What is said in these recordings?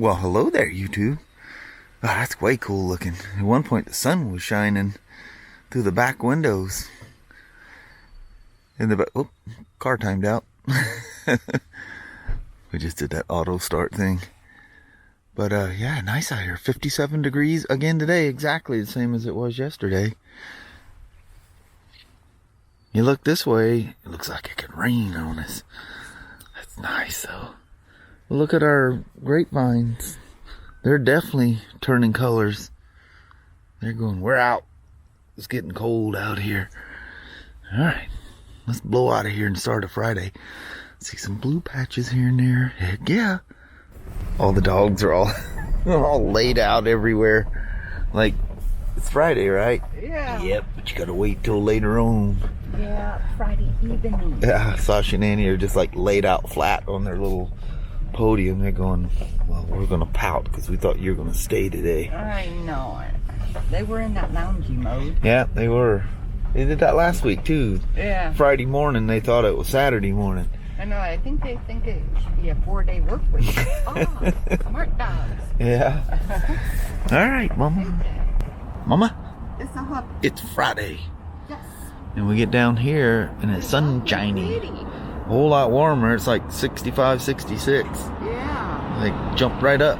Well, hello there, YouTube. Oh, that's way cool looking. At one point, the sun was shining through the back windows. In the back, oh, car timed out. We just did that auto start thing. But yeah, nice out here. 57 degrees again today, exactly the same as it was yesterday. You look this way, it looks like it could rain on us. That's nice though. Well, look at our grapevines. They're definitely turning colors. They're going, we're out. It's getting cold out here. Alright, let's blow out of here and start a Friday. See some blue patches here and there. Heck yeah. All the dogs are all laid out everywhere. Like, it's Friday, right? Yeah. Yep, but you gotta wait till later on. Yeah, Friday evening. Yeah, Sasha and Annie are just like laid out flat on their little podium. They're going, well, we're gonna pout because we thought you were gonna stay today. I know it. They were in that loungy mode. Yeah, they were. They did that last week too. Yeah. Friday morning, they thought it was Saturday morning. I know, I think they think it should be a 4-day work week. Oh, smart dogs. Yeah. All right, Mama. Mama, It's a hot. it's Friday. Yes. And we get down here and it's sunshiny. A whole lot warmer. It's like 65, 66. Yeah. Like, jump right up.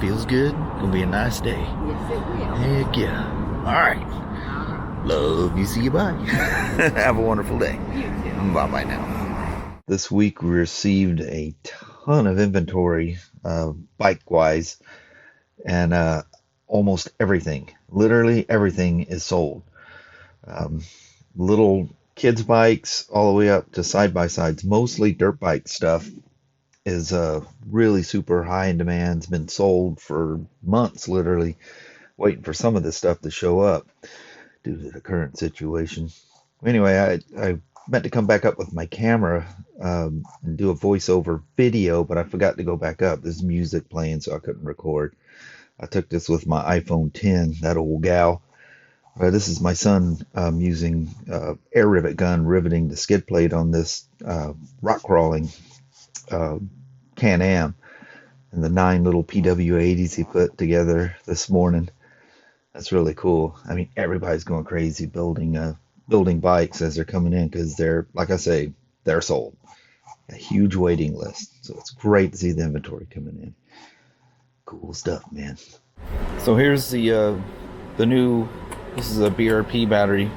Feels good. Gonna be a nice day. Yes, it will. Heck yeah. All right. Love you. See you. Bye. Have a wonderful day. You too. Bye-bye now. This week we received a ton of inventory, bike-wise, and almost everything, literally everything is sold. Little kids' bikes all the way up to side-by-sides, mostly dirt bike stuff is really super high in demand. It's been sold for months, literally, waiting for some of this stuff to show up due to the current situation. Anyway, I meant to come back up with my camera and do a voiceover video, but I forgot to go back up. There's music playing, so I couldn't record. I took this with my iPhone 10, that old gal. This is my son using air rivet gun, riveting the skid plate on this rock crawling Can-Am, and the 9 little PW80s he put together this morning. That's really cool. I mean, everybody's going crazy building bikes as they're coming in because they're, like I say, they're sold. A huge waiting list. So it's great to see the inventory coming in. Cool stuff, man. So here's the new, this is a BRP battery.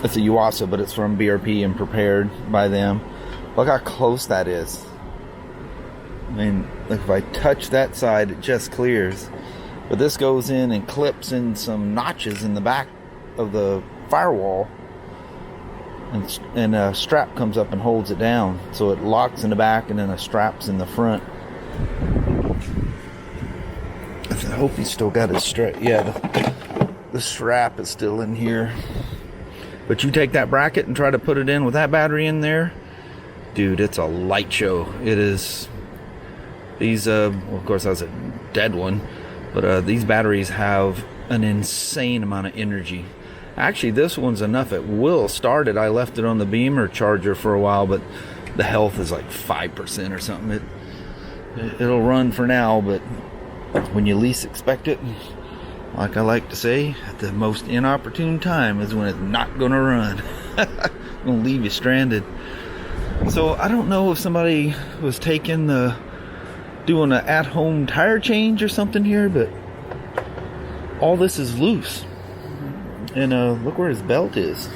It's a Yuasa, but it's from BRP and prepared by them. Look how close that is. I mean, look, if I touch that side, it just clears. But this goes in and clips in some notches in the back of the firewall, and a strap comes up and holds it down, so it locks in the back and then a strap's in the front. I hope he's still got his strap. Yeah, the strap is still in here, but you take that bracket and try to put it in with that battery in there, dude, it's a light show. It is. These well, of course that's a dead one, but these batteries have an insane amount of energy. Actually, this one's enough. It will start it. I left it on the Beamer charger for a while, but the health is like 5% or something. It'll run for now, but when you least expect it, like I like to say, at the most inopportune time is when it's not going to run. Going to leave you stranded. So I don't know if somebody was doing an at-home tire change or something here, but all this is loose. And look where his belt is.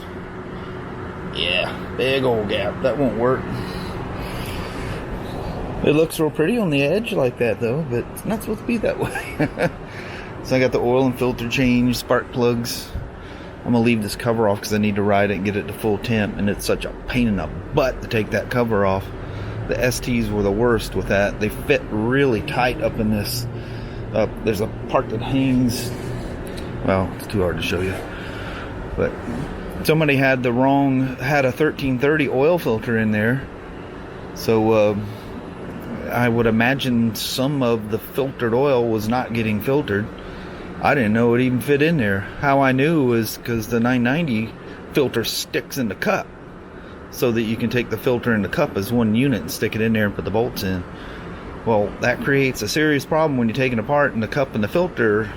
Yeah, big old gap. That won't work. It looks real pretty on the edge like that though, but it's not supposed to be that way. So I got the oil and filter change, spark plugs. I'm gonna leave this cover off because I need to ride it and get it to full temp, and it's such a pain in the butt to take that cover off. The STs were the worst with that. They fit really tight up in this. There's a part that hangs. Well, it's too hard to show you. But somebody had a 1330 oil filter in there. So I would imagine some of the filtered oil was not getting filtered. I didn't know it even fit in there. How I knew was because the 990 filter sticks in the cup, so that you can take the filter and the cup as one unit and stick it in there and put the bolts in. Well, that creates a serious problem when you're taking it apart and the cup and the filter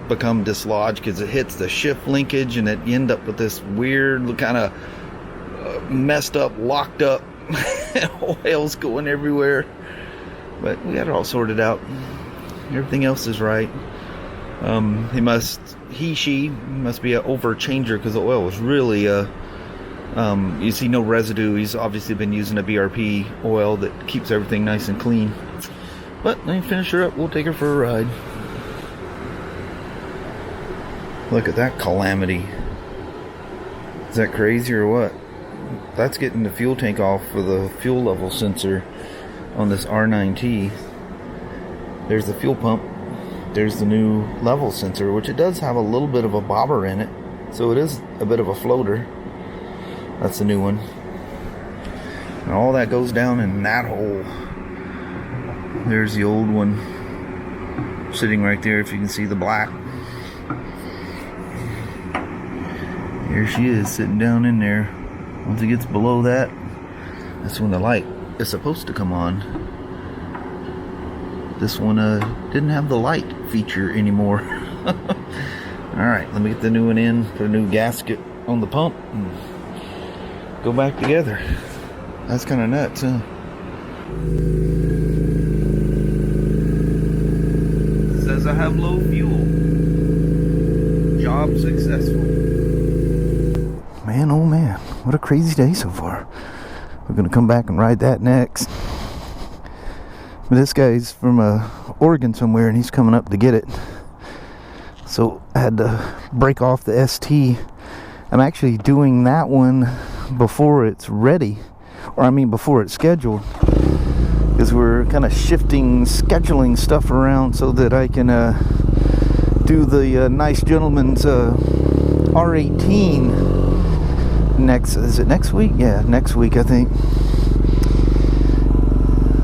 become dislodged because it hits the shift linkage, and you end up with this weird kind of messed up, locked up oils going everywhere. But we got it all sorted out. Everything else is right. She must be an overchanger because the oil was really you see no residue. He's obviously been using a BRP oil that keeps everything nice and clean. But let me finish her up. We'll take her for a ride. Look at that calamity. Is that crazy or what? That's getting the fuel tank off for the fuel level sensor on this R9T. There's the fuel pump. There's the new level sensor, which it does have a little bit of a bobber in it, so it is a bit of a floater. That's the new one. And all that goes down in that hole. There's the old one sitting right there, if you can see the black. Here she is sitting down in there. Once it gets below that, that's when the light is supposed to come on. This one didn't have the light feature anymore. Alright, let me get the new one in, put a new gasket on the pump, and go back together. That's kind of nuts, huh? Says I have low fuel. Job successful. Man, oh man, what a crazy day so far. We're gonna come back and ride that next. But this guy's from Oregon somewhere, and he's coming up to get it. So I had to break off the ST. I'm actually doing that one before it's ready, or I mean before it's scheduled, because we're kind of scheduling stuff around so that I can do the Nice Gentleman's R18 is it next week? Yeah, next week I think.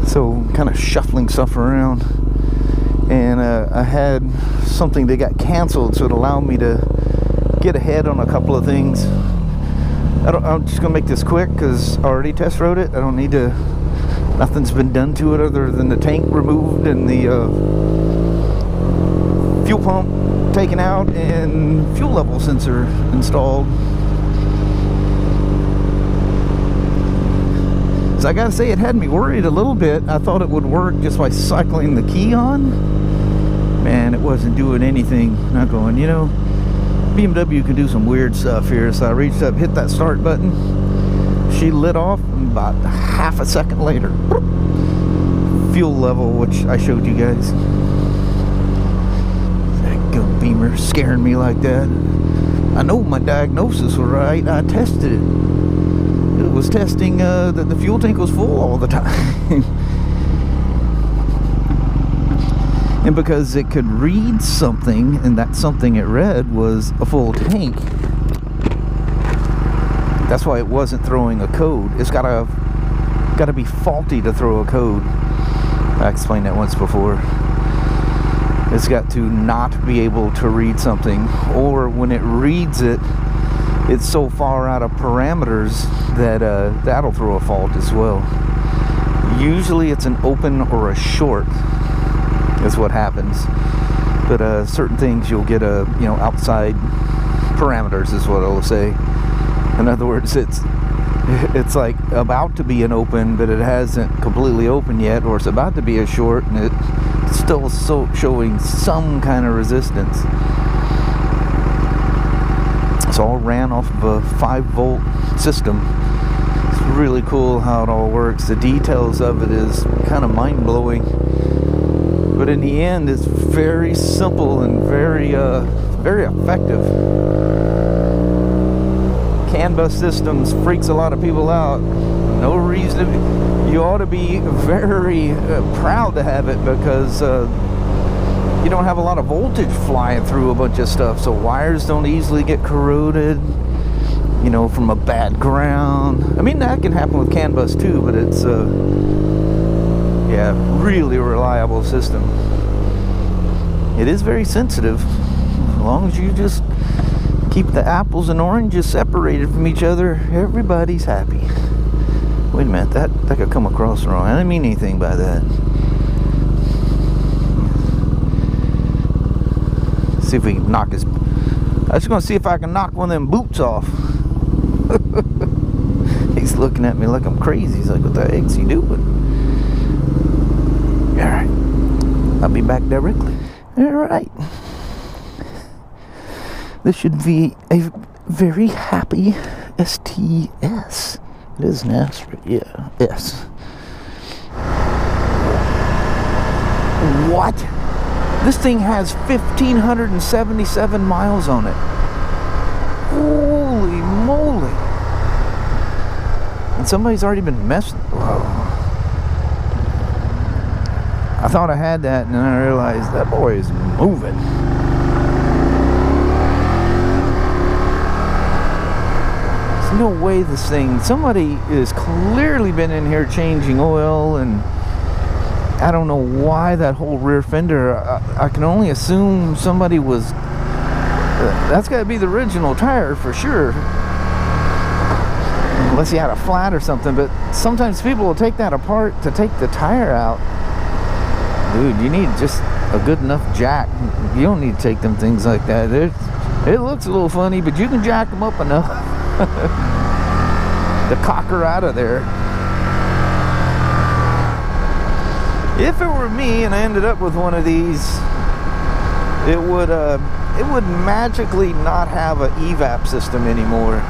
So kind of shuffling stuff around, and I had something that got canceled, so it allowed me to get ahead on a couple of things. I'm just gonna make this quick because I already test rode it. I don't need to. Nothing's been done to it other than the tank removed and the fuel pump taken out and fuel level sensor installed. So I gotta say, it had me worried a little bit. I thought it would work just by cycling the key on. Man, it wasn't doing anything. Not going, you know, BMW can do some weird stuff here. So I reached up, hit that start button. She lit off, and about half a second later, fuel level, which I showed you guys. That gun beamer scaring me like that. I know my diagnosis was right. I tested it. It was testing that the fuel tank was full all the time. And because it could read something, and that something it read was a full tank, that's why it wasn't throwing a code. It's gotta be faulty to throw a code. I explained that once before. It's got to not be able to read something, or when it reads it, it's so far out of parameters that that'll throw a fault as well. Usually it's an open or a short is what happens, but certain things you'll get outside parameters is what it'll say. In other words, it's like about to be an open, but it hasn't completely opened yet, or it's about to be a short and it's still showing some kind of resistance. It's all ran off of a 5-volt system. It's really cool how it all works. The details of it is kind of mind-blowing, but in the end it's very simple and very effective. CAN bus systems freaks a lot of people out. No reason to, you ought to be very proud to have it, because you don't have a lot of voltage flying through a bunch of stuff, so wires don't easily get corroded, you know, from a bad ground. I mean, that can happen with CAN bus too, but it's yeah, really reliable system. It is very sensitive. As long as you just keep the apples and oranges separated from each other, everybody's happy. Wait a minute, that could come across wrong. I didn't mean anything by that. See if we can knock his... I was gonna see if I can knock one of them boots off. He's looking at me like I'm crazy. He's like, what the heck's he doing? Alright. I'll be back directly. Alright. This should be a very happy STS. It is an S, but yeah, S. What? This thing has 1,577 miles on it. Holy moly. And somebody's already been messing. Whoa. I thought I had that, and then I realized that boy is moving. There's no way this thing... Somebody has clearly been in here changing oil, and I don't know why that whole rear fender... I can only assume somebody was... that's got to be the original tire for sure. Unless you had a flat or something, but sometimes people will take that apart to take the tire out. Dude, you need just a good enough jack. You don't need to take them things like that. It looks a little funny, but you can jack them up enough to cock her out of there. If it were me and I ended up with one of these, it would magically not have an evap system anymore.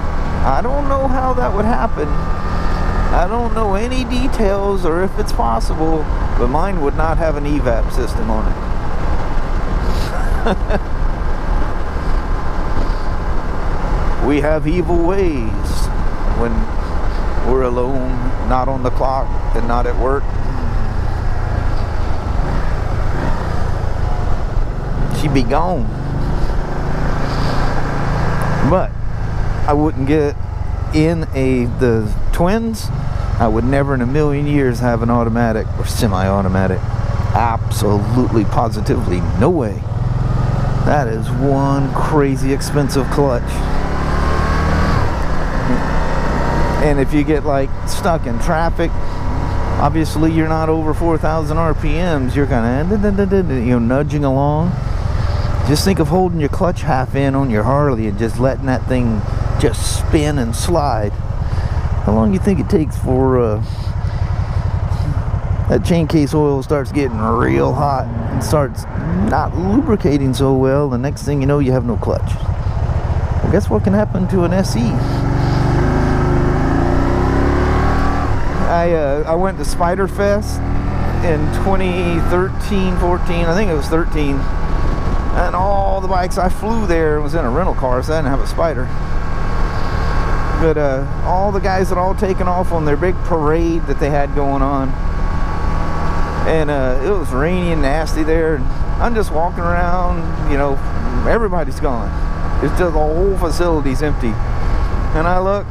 I don't know how that would happen. I don't know any details or if it's possible, but mine would not have an evap system on it. We have evil ways when we're alone, not on the clock, and not at work. She'd be gone. But I wouldn't get in the twins. I would never in a million years have an automatic or semi-automatic. Absolutely, positively, no way. That is one crazy expensive clutch. And if you get like stuck in traffic, obviously you're not over 4,000 RPMs. You're kind of nudging along. Just think of holding your clutch half in on your Harley and just letting that thing just spin and slide. How long do you think it takes for that chain case oil starts getting real hot and starts not lubricating so well? The next thing you know, you have no clutch. Well, guess what can happen to an SE? I went to Spyder Fest in 2013, 14, I think it was 13. And all the bikes I flew there was in a rental car, so I didn't have a Spyder. But all the guys had all taken off on their big parade that they had going on. And it was rainy and nasty there. And I'm just walking around, you know, everybody's gone. It's just the whole facility's empty. And I look,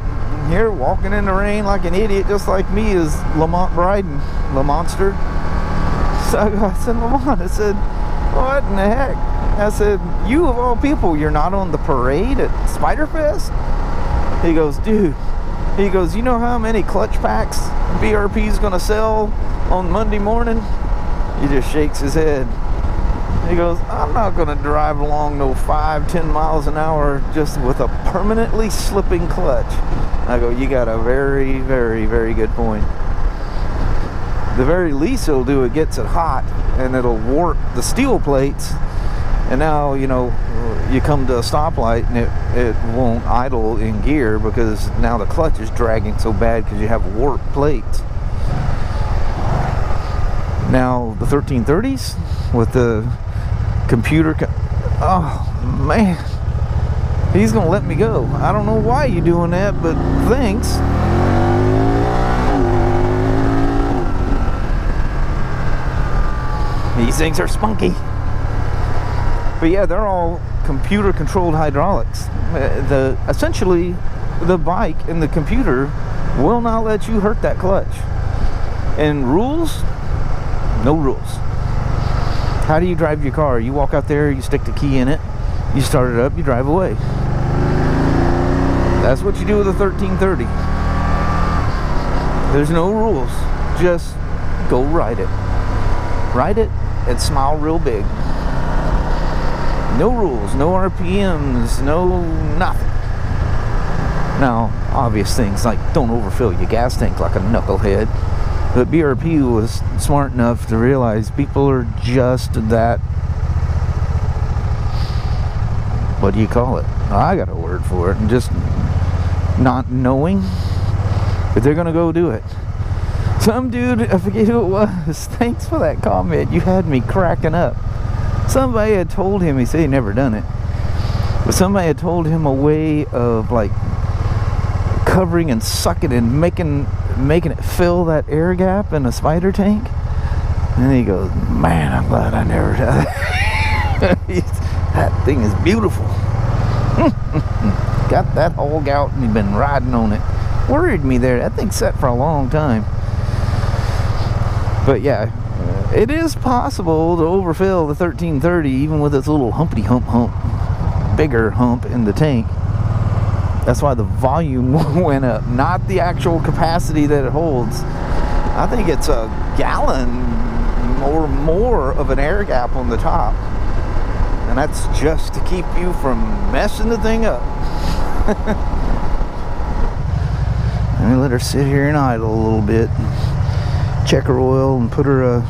here walking in the rain like an idiot, just like me, is Lamont Bryden, Lamonster. So I said, Lamont, I said, what in the heck? I said, you of all people, you're not on the parade at Spyder Fest? He goes, dude, he goes, you know how many clutch packs BRP's gonna sell on Monday morning? He just shakes his head. He goes, I'm not gonna drive along no 5-10 miles an hour just with a permanently slipping clutch. I go, you got a very, very, very good point. The very least it'll do, it gets it hot and it'll warp the steel plates. And now, you know, you come to a stoplight and it won't idle in gear because now the clutch is dragging so bad because you have warped plates. Now, the 1330s with the computer... oh, man. He's going to let me go. I don't know why you're doing that, but thanks. These things are spunky. But yeah, they're all computer-controlled hydraulics. Essentially, the bike and the computer will not let you hurt that clutch. And rules? No rules. How do you drive your car? You walk out there, you stick the key in it, you start it up, you drive away. That's what you do with a 1330. There's no rules. Just go ride it. Ride it and smile real big. No rules, no RPMs, no nothing. Now, obvious things like don't overfill your gas tank like a knucklehead. But BRP was smart enough to realize people are just that, what do you call it? I got a word for it. And just not knowing that they're going to go do it. Some dude, I forget who it was, thanks for that comment. You had me cracking up. Somebody had told him, he said he'd never done it, but somebody had told him a way of like covering and sucking and making it fill that air gap in a Spyder tank. And he goes, man, I'm glad I never done it. That thing is beautiful. Got that hog out and he'd been riding on it. Worried me there. That thing's set for a long time. But yeah, it is possible to overfill the 1330 even with its little humpty hump, bigger hump in the tank. That's why the volume went up, not the actual capacity that it holds. I think it's a gallon or more of an air gap on the top. And that's just to keep you from messing the thing up. Let me let her sit here and idle a little bit. Check her oil and put her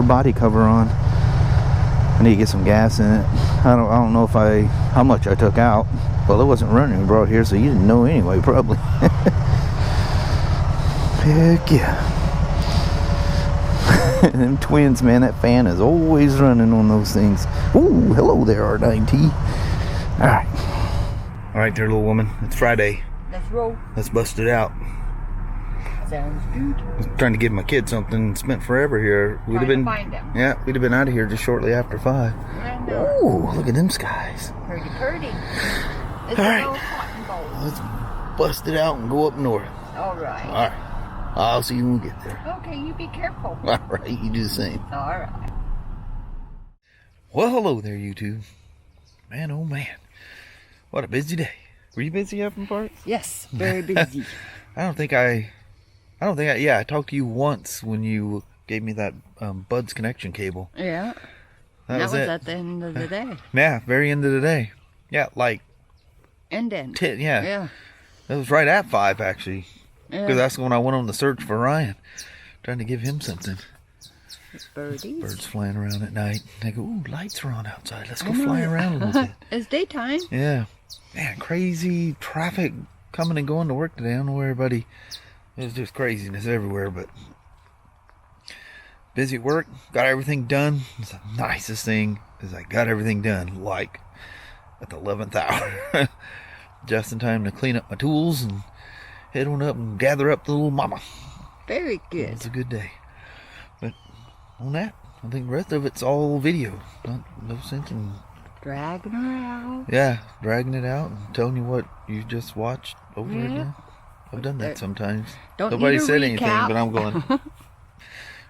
body cover on. I need to get some gas in it. I don't know how much I took out. Well, it wasn't running. We brought it here, so you didn't know anyway, probably. Heck yeah. Them twins, man, that fan is always running on those things. Ooh, hello there, R9T. Alright. Alright there, little woman. It's Friday. Let's roll. Let's bust it out. Sounds good. I was trying to give my kid something. Spent forever here. We'd have been, find them. yeah, we'd have been out of here just shortly after 5. I know. Ooh, look at them skies. Pretty. It's All a right. little cotton bowl. Let's bust it out and go up north. All right. Alright. I'll see you when we get there. Okay, you be careful. Alright, you do the same. All right. Well, hello there, YouTube. Man, oh man. What a busy day. Were you busy up in parts? Yes, very busy. I talked to you once when you gave me that Bud's connection cable. Yeah. That was it. At the end of the day. Yeah, very end of the day. Yeah, like End. yeah. Yeah. That was right at 5 actually. Because Yeah. that's when I went on the search for Ryan. Trying to give him something. Birdies. Birds flying around at night. They go, ooh, lights are on outside. Let's go fly around a little bit. It's daytime. Yeah. Man, crazy traffic coming and going to work today. I don't know where everybody... There's just craziness everywhere, but... Busy at work. Got everything done. It's the nicest thing is I got everything done, like, at the 11th hour. Just in time to clean up my tools and head on up and gather up the little mama. Very good. It's a good day. But on that, I think the rest of it's all video. No sense in... Dragging her out. Yeah, dragging it out and telling you what you just watched over again. I've done that sometimes. Nobody said anything, but I'm going. You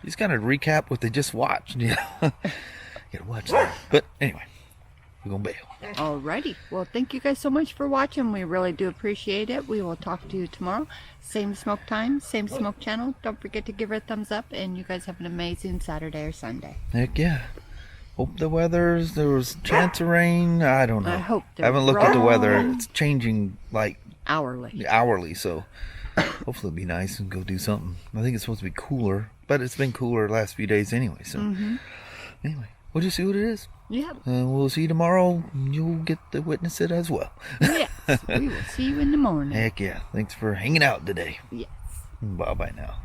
just kind of recap what they just watched. You know, gotta watch that. But anyway, we're gonna bail. Alrighty. Well, thank you guys so much for watching. We really do appreciate it. We will talk to you tomorrow. Same smoke time, same smoke channel. Don't forget to give her a thumbs up, and you guys have an amazing Saturday or Sunday. Heck yeah. Hope the weather's, there was a chance of rain. I don't know. I hope I haven't looked at the weather. It's changing like hourly, so hopefully it'll be nice and go do something. I think it's supposed to be cooler, but it's been cooler the last few days anyway. So anyway, we'll just see what it is. Yeah. We'll see you tomorrow. You'll get to witness it as well. Yes. We will see you in the morning. Heck yeah. Thanks for hanging out today. Yes. Bye-bye now.